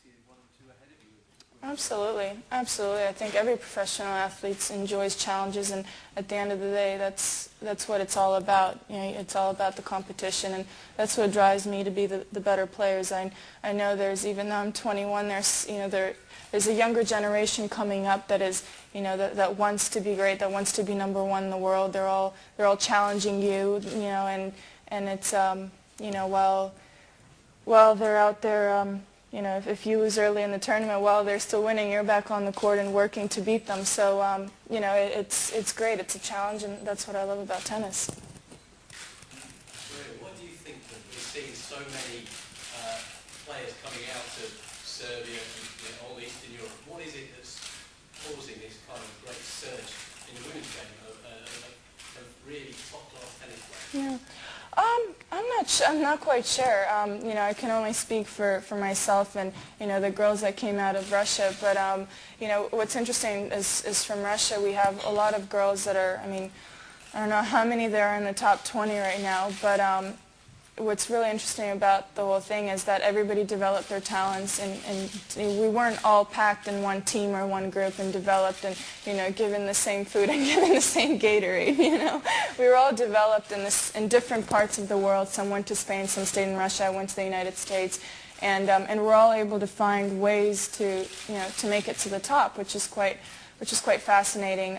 obviously one or two ahead of you. Absolutely, absolutely. I think every professional athlete enjoys challenges, and at the end of the day, that's what it's all about. You know, it's all about the competition, and that's what drives me to be the better players. I know even though I'm 21, there's a younger generation coming up that is, that wants to be great, that wants to be #1 in the world. They're all challenging you, and it's while they're out there. If you lose early in the tournament, while they're still winning, you're back on the court and working to beat them. So, it's great. It's a challenge, and that's what I love about tennis. What do you think that we're seeing so many players coming out of Serbia and all Eastern Europe? What is it that's causing this kind of great surge in the women's game of really top-class tennis players? Yeah. I'm not quite sure. I can only speak for myself and, the girls that came out of Russia. But, what's interesting is from Russia we have a lot of girls that are, I don't know how many there are in the top 20 right now, but what's really interesting about the whole thing is that everybody developed their talents, and we weren't all packed in one team or one group and developed and, given the same food and given the same Gatorade, We were all developed in different parts of the world. Some went to Spain, some stayed in Russia, I went to the United States, and we're all able to find ways to make it to the top, which is quite fascinating.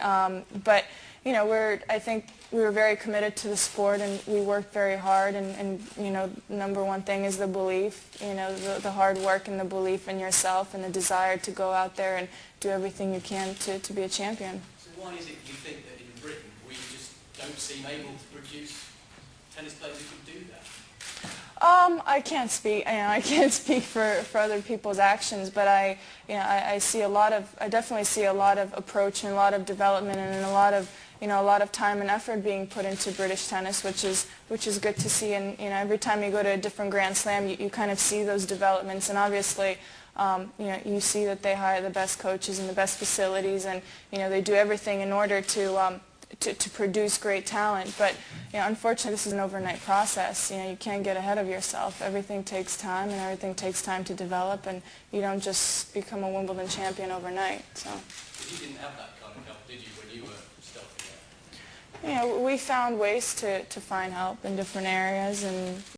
But I think we were very committed to the sport, and we worked very hard, and #1 thing is the belief, the hard work and the belief in yourself and the desire to go out there and do everything you can to be a champion. So why is it you think that in Britain we just don't seem able to produce tennis players who can do that? I can't speak. I can't speak for other people's actions, but I definitely see a lot of approach and a lot of development and a lot of time and effort being put into British tennis, which is good to see. And every time you go to a different Grand Slam, you kind of see those developments. And obviously, you see that they hire the best coaches and the best facilities, and they do everything in order to produce great talent. But unfortunately, this is an overnight process. You can't get ahead of yourself. Everything takes time, and everything takes time to develop, and you don't just become a Wimbledon champion overnight. So. You didn't have that kind of help, did you, when you were starting out? We found ways to find help in different areas, and